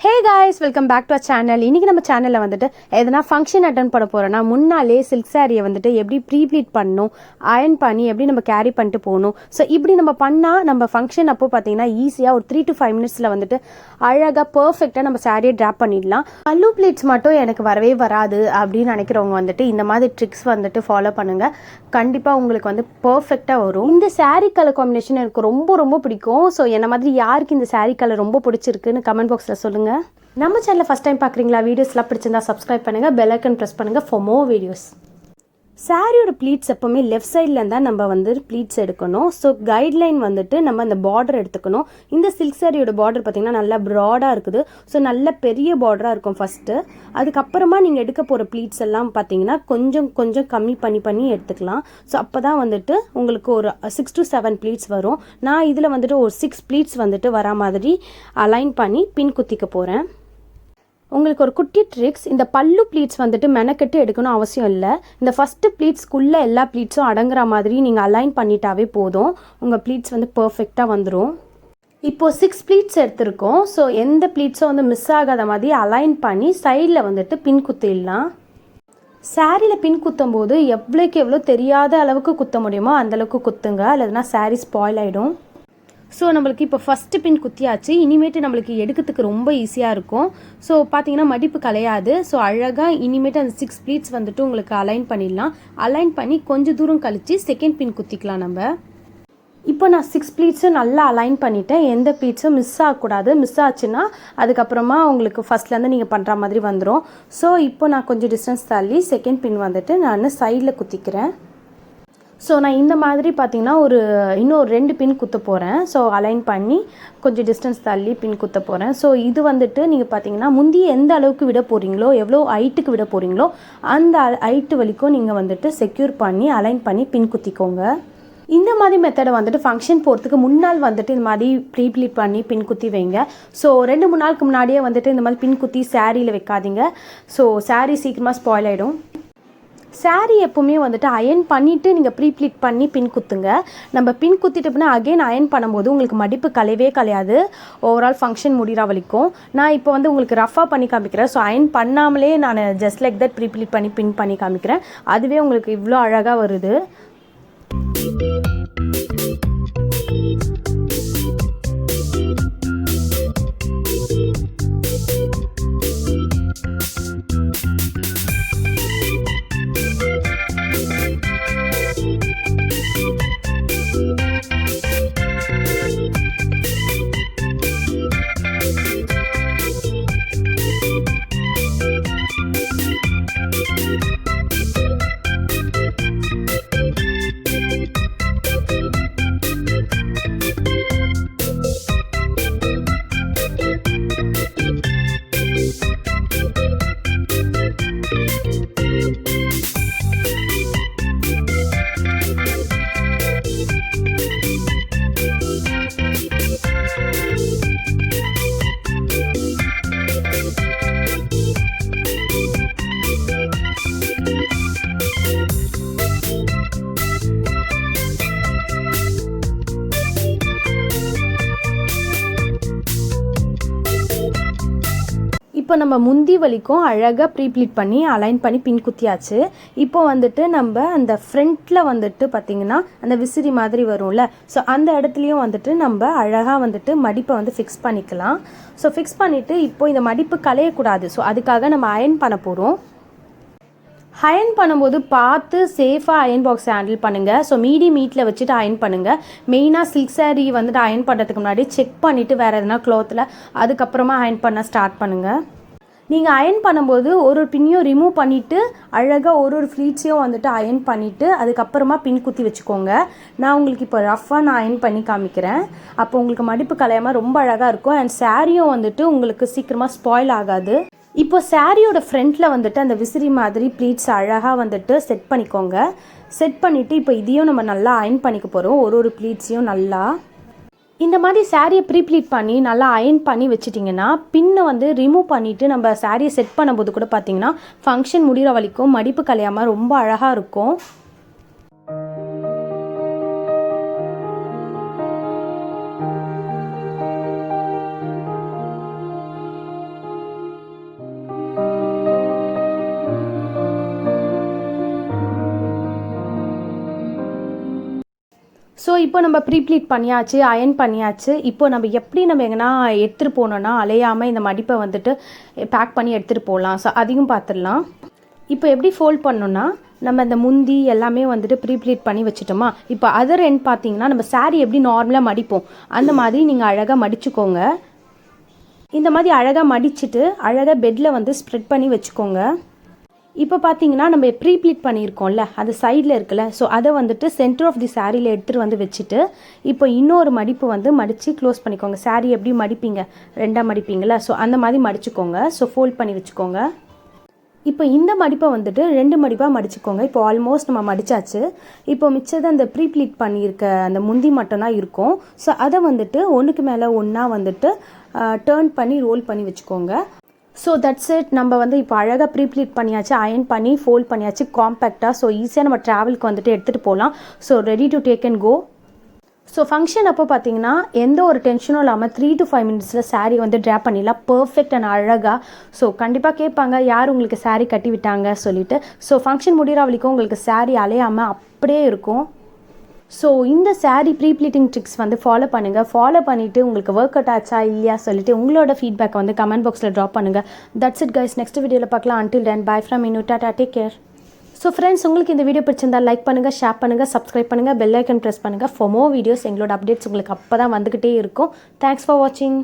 Hey guys, welcome back to our channel. இன்னைக்கு நம்ம சேனல்ல வந்துட்டு எதனா ஃபங்க்ஷன் அட்டெண்ட் பண்ண போறோம்னா முன்னாலே சில்க் சாரியை வந்துட்டு எப்படி ப்ரீப்ளீட் பண்ணணும், அயர்ன் பண்ணி எப்படி நம்ம கேரி பண்ணிட்டு போகணும். ஸோ இப்படி நம்ம பண்ணால் நம்ம ஃபங்க்ஷன் அப்போ பார்த்தீங்கன்னா ஈஸியாக ஒரு 3 to 5 மினிட்ஸில் வந்துட்டு அழகாக பர்ஃபெக்டாக நம்ம சாரியை ட்ராப் பண்ணிடலாம். பல்லு ப்ளீட்ஸ் மட்டும் எனக்கு வரவே வராது அப்படின்னு நினைக்கிறவங்க வந்துட்டு இந்த மாதிரி ட்ரிக்ஸ் வந்துட்டு ஃபாலோ பண்ணுங்கள். கண்டிப்பாக உங்களுக்கு வந்து பர்ஃபெக்டாக வரும். இந்த சாரீ கலர் காம்பினேஷன் எனக்கு ரொம்ப பிடிக்கும். ஸோ என்ன மாதிரி யாருக்கு இந்த சாரீ கலர் ரொம்ப பிடிச்சிருக்குன்னு கமெண்ட் பாக்ஸில் சொல்லுங்கள். நம்ம சேனலை ஃபஸ்ட் டைம் பார்க்குறீங்களா? வீடியோஸ்லாம் பிடிச்சிருந்தா சப்ஸ்கிரைப் பண்ணுங்கள், பெல் ஐக்கன் ப்ரெஸ் பண்ணுங்கள் ஃபார் மோர் வீடியோஸ். சாரியோட ப்ளீட்ஸ் எப்போவுமே லெஃப்ட் சைடில் இருந்தால் நம்ம வந்து ப்ளீட்ஸ் எடுக்கணும். ஸோ கைட்லைன் வந்துட்டு நம்ம அந்த பார்டர் எடுத்துக்கணும். இந்த சில்க் சாரியோட பார்டர் பார்த்திங்கன்னா நல்லா ப்ராடாக இருக்குது. ஸோ நல்ல பெரிய பார்டராக இருக்கும் ஃபஸ்ட்டு. அதுக்கப்புறமா நீங்கள் எடுக்க போகிற ப்ளீட்ஸ் எல்லாம் பார்த்தீங்கன்னா கொஞ்சம் கம்மி பண்ணி எடுத்துக்கலாம். ஸோ அப்போ தான் வந்துட்டு உங்களுக்கு ஒரு 6 to 7 ப்ளீட்ஸ் வரும். நான் இதில் வந்துட்டு ஒரு 6 ப்ளீட்ஸ் வந்துட்டு வரா மாதிரி அலைன் பண்ணி பின் குத்திக்க போகிறேன். உங்களுக்கு ஒரு குட்டி ட்ரிக்ஸ், இந்த பல்லு ப்ளீட்ஸ் வந்துட்டு மெனக்கெட்டு எடுக்கணும் அவசியம் இல்லை. இந்த ஃபஸ்ட்டு ப்ளீட்ஸ்க்குள்ளே எல்லா ப்ளீட்ஸும் அடங்குற மாதிரி நீங்கள் அலைன் பண்ணிட்டாவே போதும். உங்கள் ப்ளீட்ஸ் வந்து பர்ஃபெக்டாக வந்துடும். இப்போது 6 ப்ளீட்ஸ் எடுத்திருக்கோம். ஸோ எந்த ப்ளீட்ஸும் வந்து மிஸ் ஆகாத மாதிரி அலைன் பண்ணி சைடில் வந்துட்டு பின் குத்திடலாம். சாரியில் பின் குத்தும் போது எவ்வளோக்கு எவ்வளோ தெரியாத அளவுக்கு குத்த முடியுமோ அந்தளவுக்கு குத்துங்க, இல்லைன்னா சாரீ ஸ்பாயில் ஆகிடும். ஸோ நம்மளுக்கு இப்போ ஃபஸ்ட்டு பின் குத்தியாச்சு. இனிமேட்டு நம்மளுக்கு எடுக்கிறதுக்கு ரொம்ப ஈஸியாக இருக்கும். ஸோ பார்த்தீங்கன்னா மடிப்பு கலையாது. ஸோ அழகாக இனிமேட்டு அந்த 6 ப்ளீட்ஸ் வந்துட்டு உங்களுக்கு அலைன் பண்ணிடலாம். அலைன் பண்ணி கொஞ்சம் தூரம் கழித்து செகண்ட் பின் குத்திக்கலாம் நம்ம. இப்போ நான் 6 ப்ளீட்ஸும் நல்லா அலைன் பண்ணிவிட்டேன். எந்த ப்ளீட்ஸும் மிஸ் ஆகக்கூடாது. மிஸ் ஆச்சுன்னா அதுக்கப்புறமா உங்களுக்கு ஃபஸ்ட்லேருந்து நீங்கள் பண்ணுற மாதிரி வந்துடும். ஸோ இப்போ நான் கொஞ்சம் டிஸ்டன்ஸ் தள்ளி செகண்ட் பின் வந்துட்டு நான் சைடில் குத்திக்கிறேன். ஸோ நான் இந்த மாதிரி பார்த்தீங்கன்னா இன்னும் 2 பின் குத்த போகிறேன். ஸோ அலைன் பண்ணி கொஞ்சம் டிஸ்டன்ஸ் தள்ளி பின் குத்த போகிறேன். ஸோ இது வந்துட்டு நீங்கள் பார்த்தீங்கன்னா முந்தி எந்த அளவுக்கு விட போகிறீங்களோ, எவ்வளோ ஹைட்டுக்கு விட போகிறீங்களோ அந்த ஹைட்டு வரைக்கும் நீங்கள் வந்துட்டு செக்யூர் பண்ணி அலைன் பண்ணி பின் குத்திக்கோங்க. இந்த மாதிரி மெத்தடை வந்துட்டு ஃபங்க்ஷன் போகிறதுக்கு முன்னால் வந்துட்டு இந்த மாதிரி ப்ரீப்ளீட் பண்ணி பின் குத்தி வைங்க. ஸோ 2-3 நாளுக்கு முன்னாடியே வந்துட்டு இந்த மாதிரி பின் குத்தி சாரியில் வைக்காதீங்க. ஸோ சாரீ சீக்கிரமாக ஸ்பாயில் ஆகிடும். சாரீ எப்போவுமே வந்துட்டு அயர்ன் பண்ணிவிட்டு நீங்கள் ப்ரீப்ளீட் பண்ணி பின் குத்துங்க. நம்ம பின் குத்திட்டு அப்படின்னா அகைன் அயர்ன் பண்ணும்போது உங்களுக்கு மடிப்பு கலையாது. ஓவரால் ஃபங்க்ஷன் முடிகிற வரைக்கும் நான் இப்போ வந்து உங்களுக்கு ரஃபாக பண்ணி காமிக்கிறேன். ஸோ அயர்ன் பண்ணாமலே நான் ஜஸ்ட் லைக் தட் ப்ரீப்ளீட் பண்ணி பின் பண்ணி காமிக்கிறேன். அதுவே உங்களுக்கு இவ்வளோ அழகாக வருது. இப்போ நம்ம முந்தி வலிக்கும் அழகாக ப்ரீப்ளீட் பண்ணி அலைன் பண்ணி பின் குத்தியாச்சு. இப்போ வந்துட்டு நம்ம அந்த ஃப்ரண்ட்டில் வந்துட்டு பார்த்திங்கன்னா அந்த விசிறி மாதிரி வரும்ல, ஸோ அந்த இடத்துலையும் வந்துட்டு நம்ம அழகாக வந்துட்டு மடிப்பை வந்து ஃபிக்ஸ் பண்ணிக்கலாம். ஸோ ஃபிக்ஸ் பண்ணிவிட்டு இப்போ இந்த மடிப்பு கலையக்கூடாது. ஸோ அதுக்காக நம்ம அயர்ன் பண்ண போகிறோம். அயர்ன் பண்ணும்போது பார்த்து சேஃபாக அயர்ன் பாக்ஸ் ஹேண்டில் பண்ணுங்கள். ஸோ மீடியம் ஹீட்டில் வச்சுட்டு அயர்ன் பண்ணுங்கள். மெயினாக சில்க் சாரீ வந்துட்டு அயர்ன் பண்ணுறதுக்கு முன்னாடி செக் பண்ணிவிட்டு வேறு எதனா க்ளாத்தில் அதுக்கப்புறமா அயர்ன் பண்ண ஸ்டார்ட் பண்ணுங்கள். நீங்கள் அயர்ன் பண்ணும்போது ஒரு பின்னையும் ரிமூவ் பண்ணிவிட்டு அழகாக ஒரு ஃப்ளீட்ஸையும் வந்துட்டு அயர்ன் பண்ணிவிட்டு அதுக்கப்புறமா பின் குத்தி வச்சுக்கோங்க. நான் உங்களுக்கு இப்போ ரஃபாக நான் அயர்ன் பண்ணி காமிக்கிறேன். அப்போ உங்களுக்கு மடிப்பு கலையாமல் ரொம்ப அழகாக இருக்கும். அண்ட் சாரியும் வந்துட்டு உங்களுக்கு சீக்கிரமாக ஸ்பாயில் ஆகாது. இப்போ சாரியோட ஃப்ரண்ட்டில் வந்துட்டு அந்த விசிறி மாதிரி ப்ளீட்ஸ் அழகாக வந்துட்டு செட் பண்ணிக்கோங்க. செட் பண்ணிவிட்டு இப்போ இதையும் நம்ம நல்லா அயர்ன் பண்ணிக்க போகிறோம். ஒரு ப்ளீட்ஸையும் நல்லா இந்த மாதிரி சாரியை ப்ரீப்ளீட் பண்ணி நல்லா அயர்ன் பண்ணி வச்சுட்டிங்கன்னா பின்னை வந்து ரிமூவ் பண்ணிவிட்டு நம்ம சாரியை செட் பண்ணும்போது கூட பார்த்திங்கன்னா ஃபங்க்ஷன் முடிகிற வரைக்கும் மடிப்பு கலையாமல் ரொம்ப அழகாக இருக்கும். இப்போ நம்ம ப்ரீப்ளீட் பண்ணியாச்சு, அயன் பண்ணியாச்சு. இப்போ நம்ம எப்படி நம்ம எங்கன்னா எடுத்துகிட்டு போனோன்னா அலையாமல் இந்த மடிப்பை வந்துட்டு பேக் பண்ணி எடுத்துகிட்டு போகலாம். ஸோ அதையும் பார்த்துடலாம். இப்போ எப்படி ஃபோல்ட் பண்ணோன்னா நம்ம இந்த முந்தி எல்லாமே வந்துட்டு ப்ரீப்ளீட் பண்ணி வச்சுட்டோமா. இப்போ அதர் எண்ட் பார்த்தீங்கன்னா நம்ம சாரீ எப்படி நார்மலாக மடிப்போம் அந்த மாதிரி நீங்கள் அழகாக மடிச்சுக்கோங்க. இந்த மாதிரி அழகாக மடிச்சுட்டு அழகாக பெட்டில் வந்து ஸ்ப்ரெட் பண்ணி வச்சுக்கோங்க. இப்போ பார்த்தீங்கன்னா நம்ம ப்ரீப்ளீட் பண்ணியிருக்கோம்ல அது சைடில் இருக்குல்ல, ஸோ அதை வந்துட்டு சென்டர் ஆஃப் தி சாரியில் எடுத்துகிட்டு வந்து வச்சுட்டு இப்போ இன்னொரு மடிப்பு வந்து மடித்து க்ளோஸ் பண்ணிக்கோங்க. சாரீ எப்படி மடிப்பீங்க, ரெண்டாக மடிப்பீங்களா, ஸோ அந்த மாதிரி மடிச்சுக்கோங்க. ஸோ ஃபோல்ட் பண்ணி வச்சுக்கோங்க. இப்போ இந்த மடிப்பை வந்துட்டு 2 மடிப்பாக மடிச்சுக்கோங்க. இப்போ ஆல்மோஸ்ட் நம்ம மடித்தாச்சு. இப்போ மிச்சதை அந்த ப்ரீப்ளீட் பண்ணியிருக்க அந்த முந்தி மட்டும்தான் இருக்கும். ஸோ அதை வந்துட்டு ஒன்றுக்கு மேலே ஒன்றா வந்துட்டு டேர்ன் பண்ணி ரோல் பண்ணி வச்சுக்கோங்க. So that's it. நம்ம வந்து இப்போ அழகாக ப்ரீப்ளீட் பண்ணியாச்சு, அயன் பண்ணி ஃபோல்ட் பண்ணியாச்சு காம்பேக்டாக. ஸோ ஈஸியாக நம்ம ட்ராவலுக்கு வந்துட்டு எடுத்துகிட்டு போகலாம். So ready to take and go. So function அப்போ பார்த்தீங்கன்னா எந்த ஒரு டென்ஷனும் இல்லாமல் 3 to 5 minutesல சாரீ வந்து ட்ராப் பண்ணிடலாம் பர்ஃபெக்ட் அண்ட் அழகாக. ஸோ கண்டிப்பாக கேட்பாங்க யார் உங்களுக்கு சாரீ கட்டி விட்டாங்க சொல்லிட்டு. ஸோ ஃபங்க்ஷன் முடிகிற வரைக்கும் உங்களுக்கு சாரீ அலையாமல் அப்படியே இருக்கும். ஸோ இந்த சாரீ ப்ரீப்ளீட்டிங் ட்ரிக்ஸ் வந்து ஃபாலோ பண்ணுங்கள். ஃபாலோ பண்ணிவிட்டு உங்களுக்கு ஒர்க் அவுட் ஆச்சா இல்லையா சொல்லிட்டு உங்களோட ஃபீட்பேக் வந்து கமெண்ட் பாக்ஸில் ட்ராப் பண்ணுங்கள். That's it guys. நெக்ஸ்ட் வீடியோவில் பார்க்கலாம். until then bye from me. Tata, take care. So friends, உங்களுக்கு இந்த வீடியோ பிடிச்சிருந்தால் லைக் பண்ணுங்கள், ஷேர் பண்ணுங்கள், சப்ஸ்கிரைப் பண்ணுங்கள், பெல் ஐக்கன் ப்ரெஸ் பண்ணுங்கள். ஃபார் மோர் வீடியோஸ் எங்களோட அப்டேட்ஸ் உங்களுக்கு அப்போ தான் வந்துக்கிட்டே இருக்கும். தேங்க்ஸ் ஃபார் வாட்சிங்.